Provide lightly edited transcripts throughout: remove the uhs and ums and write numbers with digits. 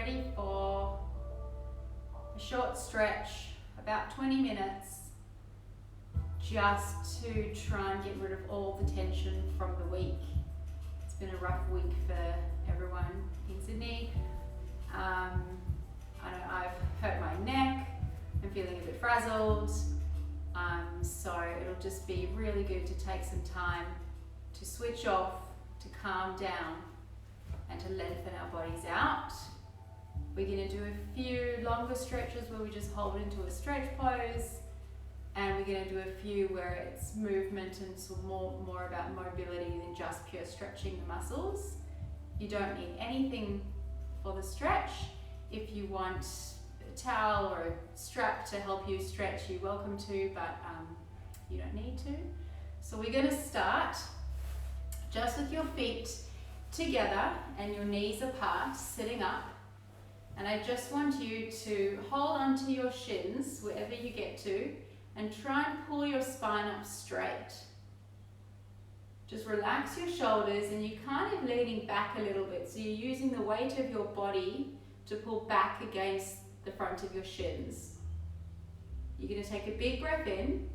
ready for a short stretch, about 20 minutes, just to try and get rid of all the tension from the week. It's been a rough week for everyone in Sydney. I know I've hurt my neck, I'm feeling a bit frazzled, so it'll just be really good to take some time to switch off, to calm down, and to lengthen our bodies out. We're going to do a few longer stretches where we just hold into a stretch pose, and we're going to do a few where it's movement and so more about mobility than just pure stretching the muscles. You don't need anything for the stretch. If you want a towel or a strap to help you stretch, you're welcome to, but you don't need to. So we're going to start just with your feet together and your knees apart, sitting up. And I just want you to hold onto your shins wherever you get to and try and pull your spine up straight. Just relax your shoulders and you're kind of leaning back a little bit. So you're using the weight of your body to pull back against the front of your shins. You're going to take a big breath in.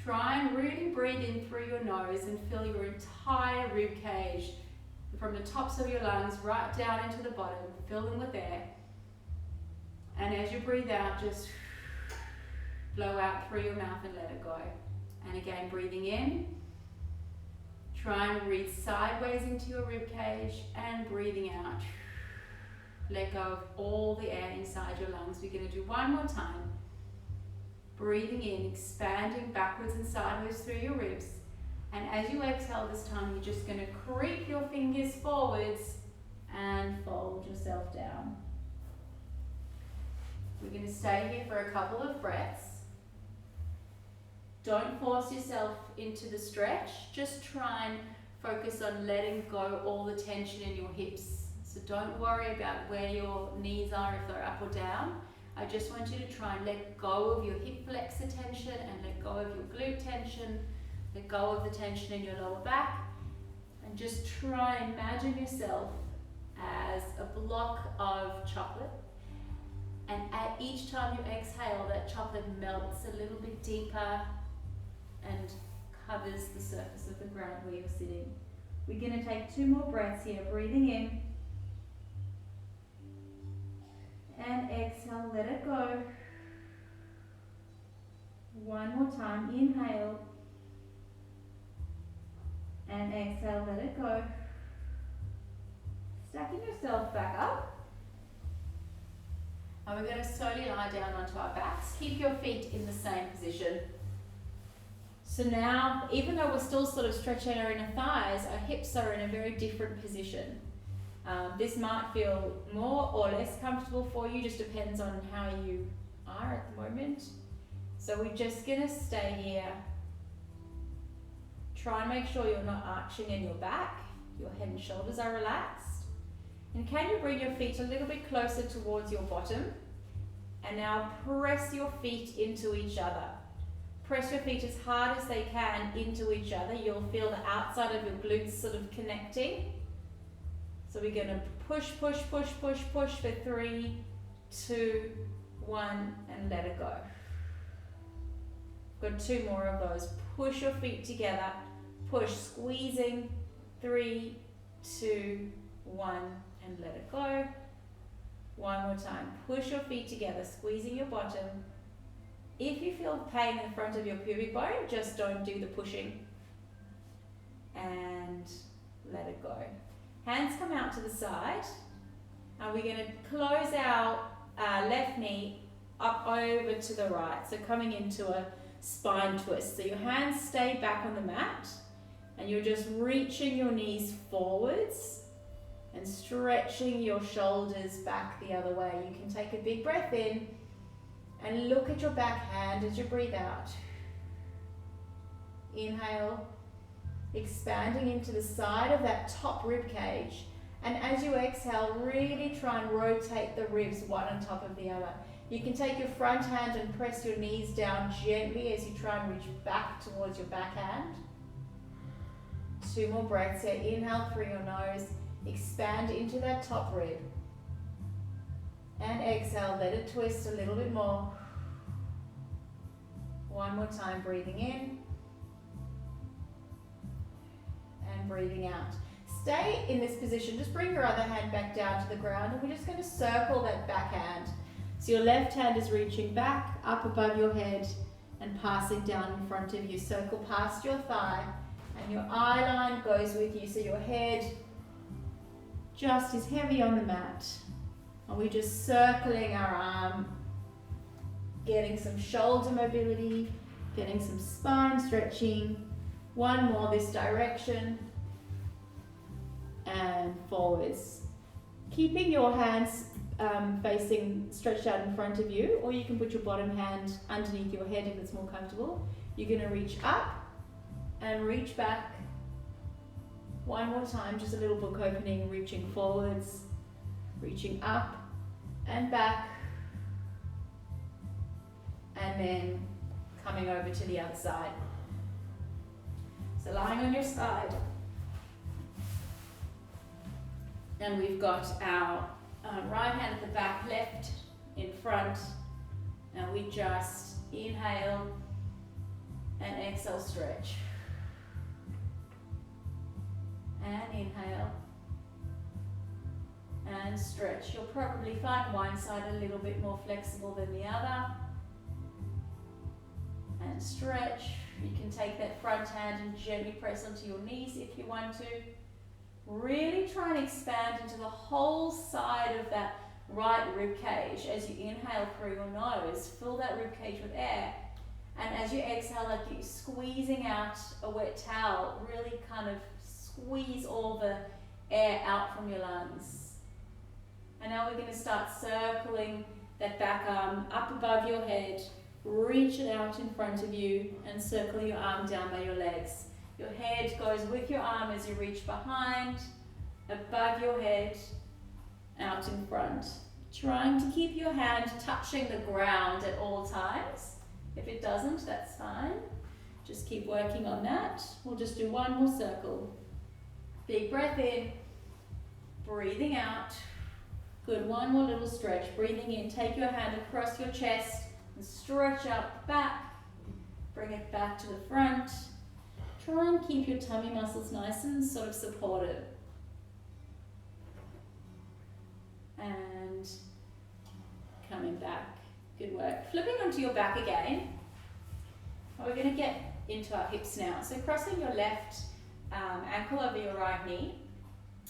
Try and really breathe in through your nose and fill your entire rib cage from the tops of your lungs right down into the bottom. Fill them with air. And as you breathe out, just blow out through your mouth and let it go. And again, breathing in. Try and breathe sideways into your rib cage and breathing out. Let go of all the air inside your lungs. We're going to do one more time. Breathing in, expanding backwards and sideways through your ribs. And as you exhale this time, you're just going to creep your fingers forwards and fold yourself down. We're going to stay here for a couple of breaths. Don't force yourself into the stretch. Just try and focus on letting go all the tension in your hips. So don't worry about where your knees are, if they're up or down. I just want you to try and let go of your hip flexor tension and let go of your glute tension. Let go of the tension in your lower back. And just try and imagine yourself as a block of chocolate. And at each time you exhale, that chocolate melts a little bit deeper and covers the surface of the ground where you're sitting. We're going to take 2 more breaths here. Breathing in. And exhale, let it go. One more time, inhale. And exhale, let it go. Stacking yourself back up. And we're going to slowly lie down onto our backs. Keep your feet in the same position. So now, even though we're still sort of stretching our inner thighs, our hips are in a very different position. This might feel more or less comfortable for you, just depends on how you are at the moment. So we're just going to stay here. Try and make sure you're not arching in your back. Your head and shoulders are relaxed. And can you bring your feet a little bit closer towards your bottom? And now press your feet into each other. Press your feet as hard as they can into each other. You'll feel the outside of your glutes sort of connecting. So we're going to push, push, push, push, push for 3, 2, 1, and let it go. Got 2 more of those. Push your feet together. Push, squeezing. 3, 2, 1, and let it go. One more time. Push your feet together, squeezing your bottom. If you feel pain in front of your pubic bone, just don't do the pushing. And let it go. Hands come out to the side. And we're going to close our left knee up over to the right. So coming into a spine twist. So your hands stay back on the mat. And you're just reaching your knees forwards and stretching your shoulders back the other way. You can take a big breath in and look at your back hand as you breathe out. Inhale, expanding into the side of that top rib cage. And as you exhale, really try and rotate the ribs one on top of the other. You can take your front hand and press your knees down gently as you try and reach back towards your back hand. 2 more breaths here. Inhale through your nose. Expand into that top rib. And exhale, let it twist a little bit more. One more time, breathing in and breathing out. Stay in this position. Just bring your other hand back down to the ground, and we're just going to circle that backhand. So your left hand is reaching back up above your head and passing down in front of you. Circle past your thigh, and your eye line goes with you, so your head just is heavy on the mat. And we're just circling our arm, getting some shoulder mobility, getting some spine stretching. One more this direction, and forwards. Keeping your hands facing stretched out in front of you, or you can put your bottom hand underneath your head if it's more comfortable. You're going to reach up and reach back. One more time, just a little book opening, reaching forwards, reaching up and back, and then coming over to the other side. So lying on your side, and we've got our right hand at the back, left in front, and we just inhale and exhale, stretch, and inhale and stretch. You'll probably find one side a little bit more flexible than the other, and stretch. You can take that front hand and gently press onto your knees if you want to. Really try and expand into the whole side of that right rib cage as you inhale through your nose. Fill that rib cage with air, and as you exhale, like you're squeezing out a wet towel, really kind of squeeze all the air out from your lungs. And now we're going to start circling that back arm up above your head. Reach it out in front of you and circle your arm down by your legs. Your head goes with your arm as you reach behind, above your head, out in front. Trying to keep your hand touching the ground at all times. If it doesn't, that's fine. Just keep working on that. We'll just do one more circle. Big breath in, breathing out. Good, one more little stretch. Breathing in, take your hand across your chest and stretch out back. Bring it back to the front. Try and keep your tummy muscles nice and sort of supported. And coming back. Good work. Flipping onto your back again. We're going to get into our hips now. So crossing your left ankle over your right knee.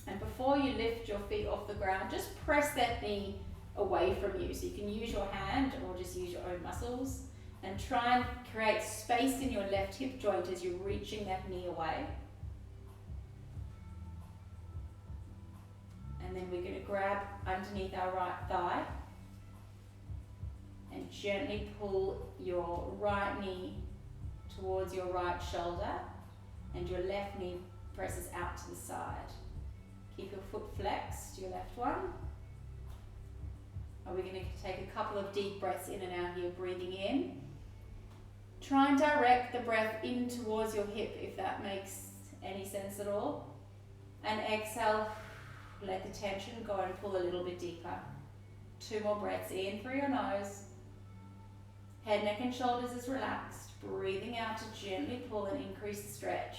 And before you lift your feet off the ground, just press that knee away from you. So you can use your hand or just use your own muscles. And try and create space in your left hip joint as you're reaching that knee away. And then we're going to grab underneath our right thigh and gently pull your right knee towards your right shoulder, and your left knee presses out to the side. Keep your foot flexed, your left one. We're going to take a couple of deep breaths in and out here, breathing in. Try and direct the breath in towards your hip if that makes any sense at all. And exhale, let the tension go and pull a little bit deeper. 2 more breaths in through your nose. Head, neck and shoulders is relaxed. Breathing out to gently pull and increase the stretch.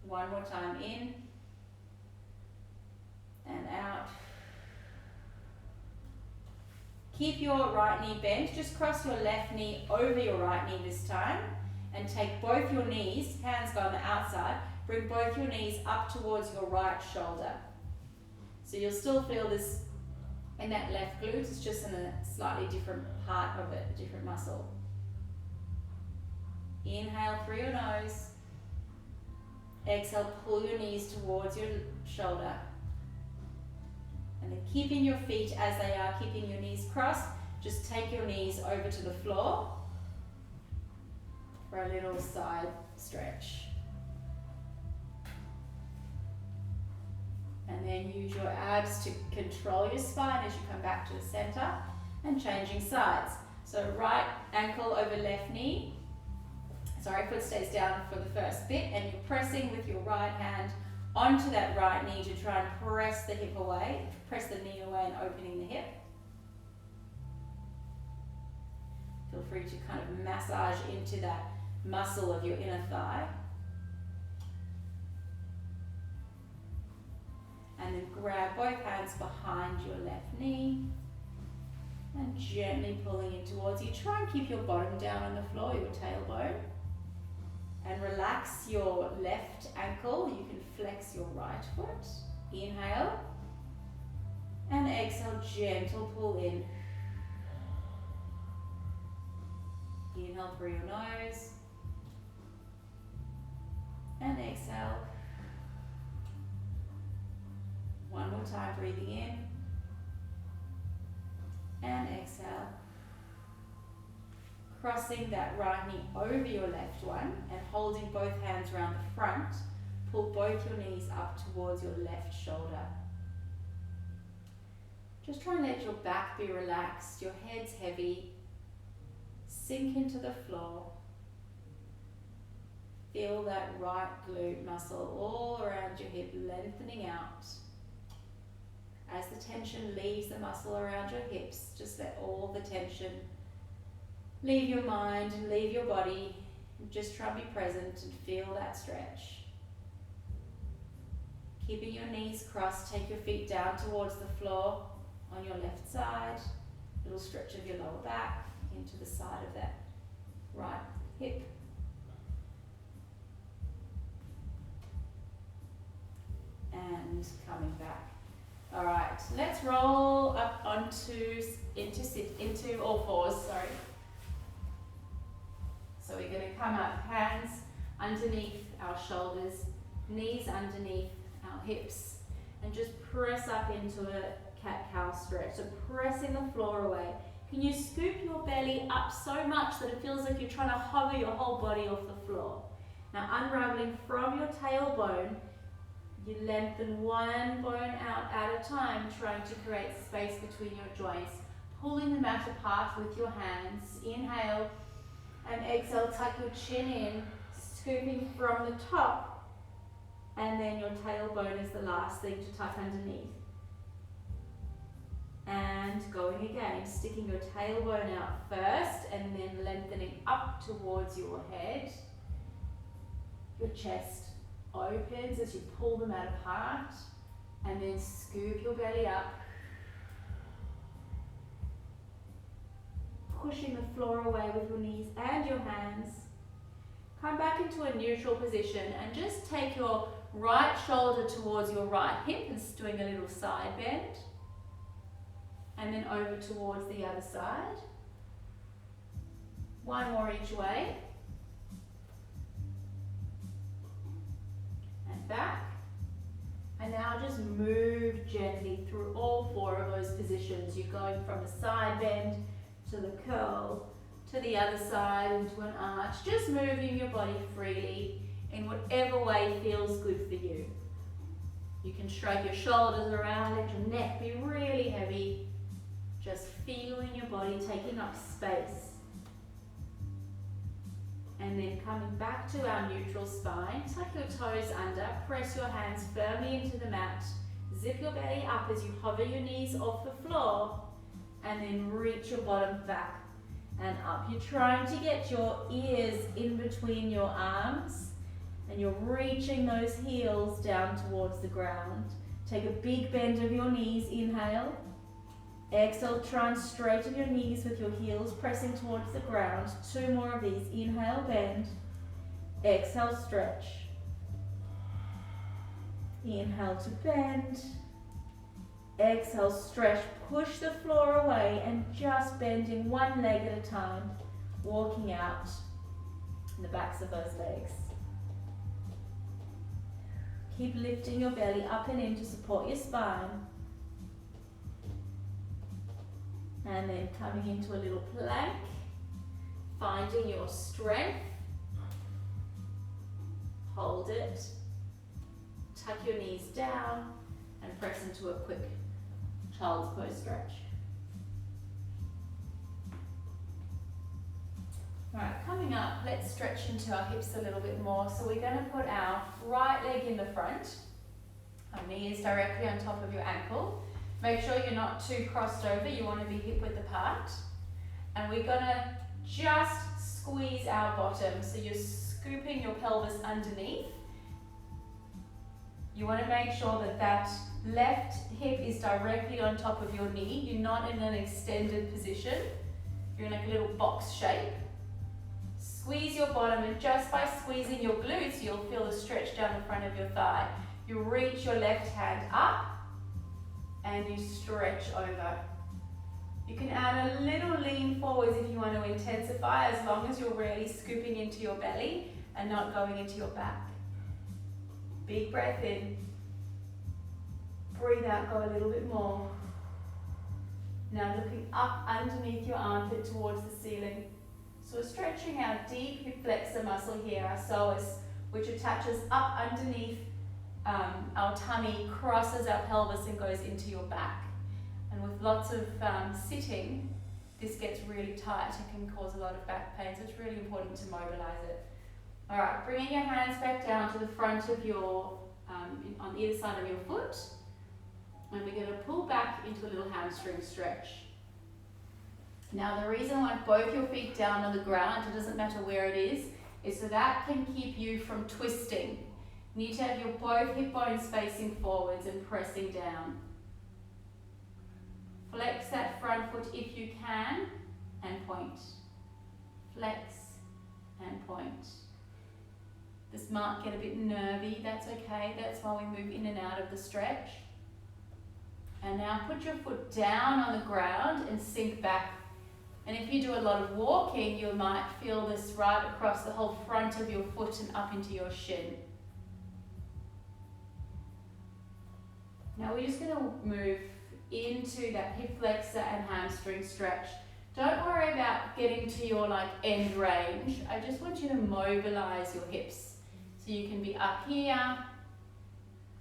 1 more time in and out. Keep your right knee bent. Just cross your left knee over your right knee this time. And take both your knees, hands go on the outside, bring both your knees up towards your right shoulder. So you'll still feel this in that left glute, it's just in a slightly different part of it, a different muscle. Inhale through your nose. Exhale, pull your knees towards your shoulder. And then keeping your feet as they are, keeping your knees crossed, just take your knees over to the floor for a little side stretch. And then use your abs to control your spine as you come back to the center, and changing sides. So right ankle over left knee. Sorry, foot stays down for the first bit, and you're pressing with your right hand onto that right knee to try and press the hip away, press the knee away and opening the hip. Feel free to kind of massage into that muscle of your inner thigh. And then grab both hands behind your left knee and gently pulling it towards you. Try and keep your bottom down on the floor, your tailbone. And relax your left ankle. You can flex your right foot. Inhale. And exhale, gentle pull in. Inhale through your nose. And exhale. One more time, breathing in. And exhale. Crossing that right knee over your left one and holding both hands around the front. Pull both your knees up towards your left shoulder. Just try and let your back be relaxed, your head's heavy. Sink into the floor. Feel that right glute muscle all around your hip lengthening out. As the tension leaves the muscle around your hips, just let all the tension leave your mind and leave your body. Just try and be present and feel that stretch. Keeping your knees crossed, take your feet down towards the floor on your left side. Little stretch of your lower back into the side of that right hip. And coming back. All right, let's roll up into all fours, sorry. So we're going to come up, hands underneath our shoulders, knees underneath our hips, and just press up into a cat-cow stretch. So pressing the floor away. Can you scoop your belly up so much that it feels like you're trying to hover your whole body off the floor? Now unraveling from your tailbone, you lengthen one bone out at a time, trying to create space between your joints, pulling the mat apart with your hands. Inhale and exhale, tuck your chin in, scooping from the top, and then your tailbone is the last thing to tuck underneath. And going again, sticking your tailbone out first and then lengthening up towards your head. Your chest opens as you pull the mat apart, and then scoop your belly up, pushing the floor away with your knees and your hands. Come back into a neutral position and just take your right shoulder towards your right hip and doing a little side bend, and then over towards the other side. One more each way. Back, and now just move gently through all four of those positions. You're going from the side bend to the curl to the other side into an arch, just moving your body freely in whatever way feels good for you. You can shrug your shoulders around, let your neck be really heavy, just feeling your body taking up space. And then coming back to our neutral spine, tuck your toes under, press your hands firmly into the mat, zip your belly up as you hover your knees off the floor, and then reach your bottom back and up. You're trying to get your ears in between your arms, and you're reaching those heels down towards the ground. Take a big bend of your knees, inhale. Exhale, try and straighten your knees with your heels pressing towards the ground. Two more of these. Inhale, bend. Exhale, stretch. Inhale to bend. Exhale, stretch. Push the floor away and just bending one leg at a time. Walking out in the backs of those legs. Keep lifting your belly up and in to support your spine. And then coming into a little plank, finding your strength. Hold it. Tuck your knees down and press into a quick child's pose stretch. Alright, coming up, let's stretch into our hips a little bit more. So we're going to put our right leg in the front Our knee is directly on top of your ankle. Make sure you're not too crossed over. You want to be hip width apart. And we're going to just squeeze our bottom. So you're scooping your pelvis underneath. You want to make sure that that left hip is directly on top of your knee. You're not in an extended position. You're in like a little box shape. Squeeze your bottom, and just by squeezing your glutes, you'll feel a stretch down the front of your thigh. You reach your left hand up and you stretch over. You can add a little lean forwards if you want to intensify, as long as you're really scooping into your belly and not going into your back. Big breath in. Breathe out, go a little bit more. Now looking up underneath your armpit towards the ceiling. So we're stretching our deep hip flexor muscle here, our psoas, which attaches up underneath our tummy, crosses our pelvis and goes into your back. And with lots of sitting, this gets really tight and can cause a lot of back pain, so it's really important to mobilize it. All right, bringing your hands back down to the front of your, on either side of your foot, and we're going to pull back into a little hamstring stretch. Now the reason I want both your feet down on the ground, it doesn't matter where it is so that can keep you from twisting. You need to have your both hip bones facing forwards and pressing down. Flex that front foot if you can, and point. Flex and point. This might get a bit nervy, that's okay. That's why we move in and out of the stretch. And now put your foot down on the ground and sink back. And if you do a lot of walking, you might feel this right across the whole front of your foot and up into your shin. Now we're just going to move into that hip flexor and hamstring stretch. Don't worry about getting to your end range. I just want you to mobilize your hips. So you can be up here.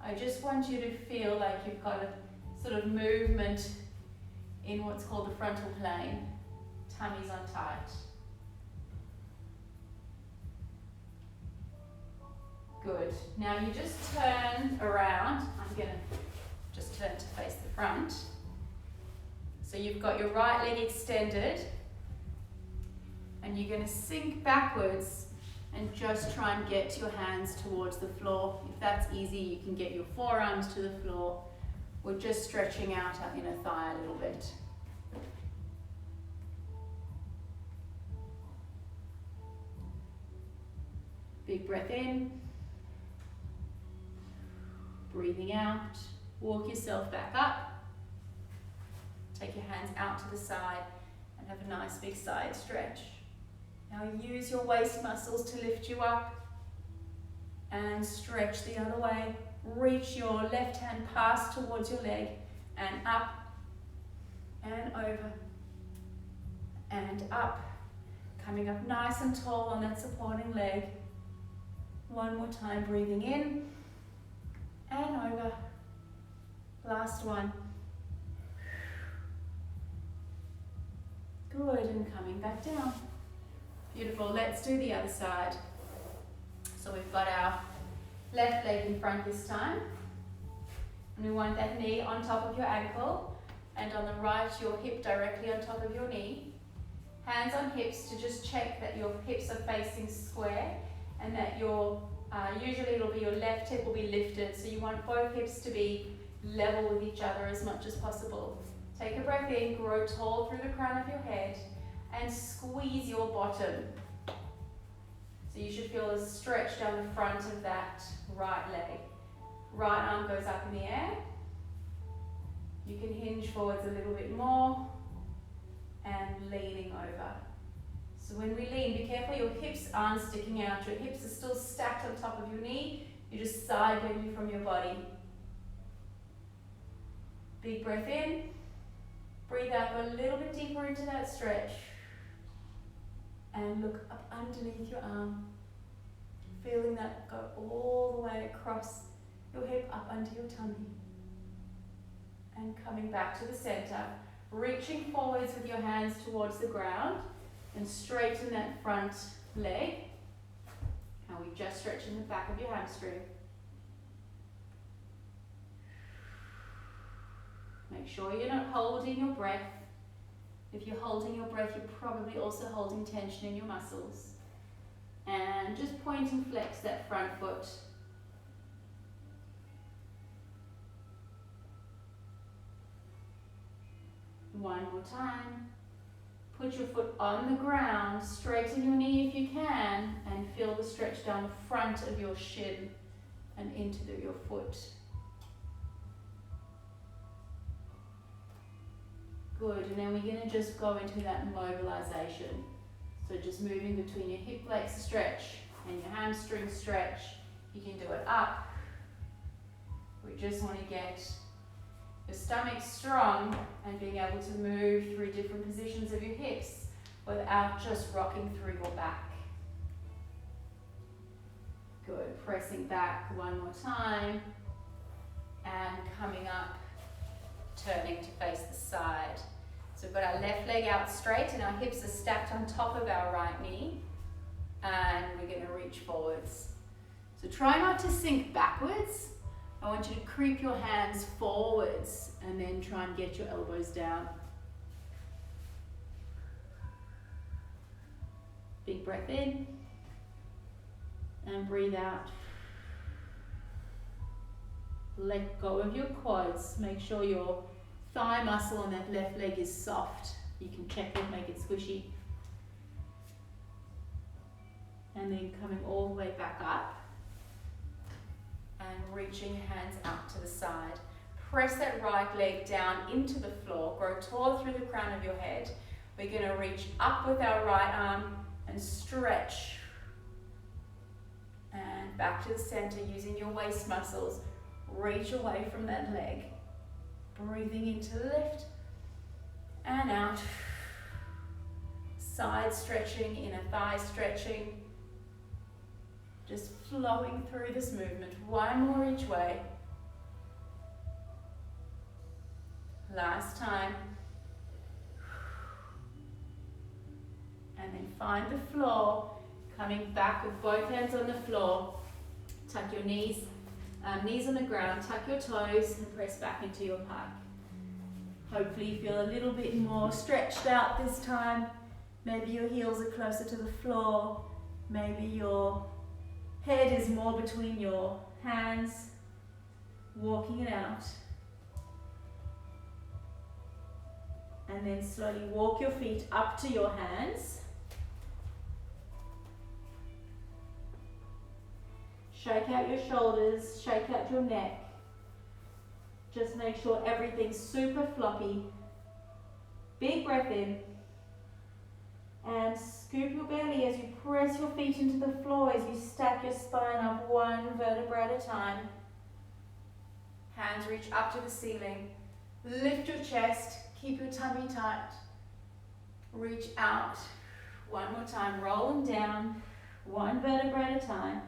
I just want you to feel like you've got a sort of movement in what's called the frontal plane. Tummy's on tight. Good. Now you just turn around. I'm going to just turn to face the front. So you've got your right leg extended, and you're going to sink backwards and just try and get your hands towards the floor. If that's easy, you can get your forearms to the floor. We're just stretching out our inner thigh a little bit. Big breath in. Breathing out. Walk yourself back up. Take your hands out to the side and have a nice big side stretch. Now use your waist muscles to lift you up and stretch the other way. Reach your left hand past towards your leg and up and over and up. Coming up nice and tall on that supporting leg. One more time, breathing in and over. Last one. Good, and coming back down. Beautiful, let's do the other side. So we've got our left leg in front this time. And we want that knee on top of your ankle, and on the right, your hip directly on top of your knee. Hands on hips to just check that your hips are facing square, and that your, usually it'll be your left hip will be lifted. So you want both hips to be level with each other as much as possible. Take a breath in, grow tall through the crown of your head, and squeeze your bottom. So you should feel a stretch down the front of that right leg. Right arm goes up in the air. You can hinge forwards a little bit more, and leaning over. So when we lean, be careful your hips aren't sticking out. Your hips are still stacked on top of your knee. You're just side bending from your body. Big breath in. Breathe out, go a little bit deeper into that stretch. And look up underneath your arm. Feeling that go all the way across your hip up under your tummy. And coming back to the center. Reaching forwards with your hands towards the ground. And straighten that front leg. And we just stretching the back of your hamstring. Make sure you're not holding your breath. If you're holding your breath, you're probably also holding tension in your muscles. And just point and flex that front foot. One more time. Put your foot on the ground, straighten your knee if you can, and feel the stretch down the front of your shin and into your foot. Good, and then we're going to just go into that mobilization. So just moving between your hip flexor stretch and your hamstring stretch. You can do it up. We just want to get your stomach strong and being able to move through different positions of your hips without just rocking through your back. Good, pressing back one more time and coming up, turning to face the side. So we've got our left leg out straight and our hips are stacked on top of our right knee, and we're going to reach forwards. So try not to sink backwards. I want you to creep your hands forwards and then try and get your elbows down. Big breath in and breathe out. Let go of your quads. Make sure your thigh muscle on that left leg is soft. You can check it, make it squishy. And then coming all the way back up. And reaching hands out to the side. Press that right leg down into the floor. Grow tall through the crown of your head. We're going to reach up with our right arm and stretch. And back to the center using your waist muscles. Reach away from that leg. Breathing in to lift and out. Side stretching, inner thigh stretching. Just flowing through this movement. One more each way. Last time. And then find the floor. Coming back with both hands on the floor. Tuck your knees on the ground. Tuck your toes and press back into your pike. Hopefully you feel a little bit more stretched out this time. Maybe your heels are closer to the floor. Maybe your head is more between your hands, walking it out. And then slowly walk your feet up to your hands. Shake out your shoulders, shake out your neck. Just make sure everything's super floppy. Big breath in. And scoop your belly as you press your feet into the floor, as you stack your spine up one vertebra at a time. Hands reach up to the ceiling. Lift your chest, keep your tummy tight. Reach out. One more time, rolling down, one vertebra at a time.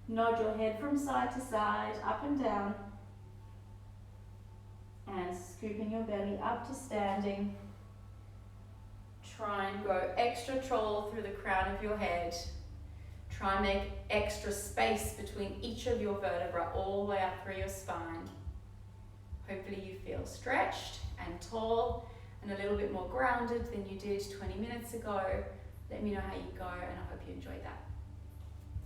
Nod your head from side to side, up and down. And scooping your belly up to standing. Try and go extra tall through the crown of your head. Try and make extra space between each of your vertebrae all the way up through your spine. Hopefully you feel stretched and tall and a little bit more grounded than you did 20 minutes ago. Let me know how you go, and I hope you enjoyed that.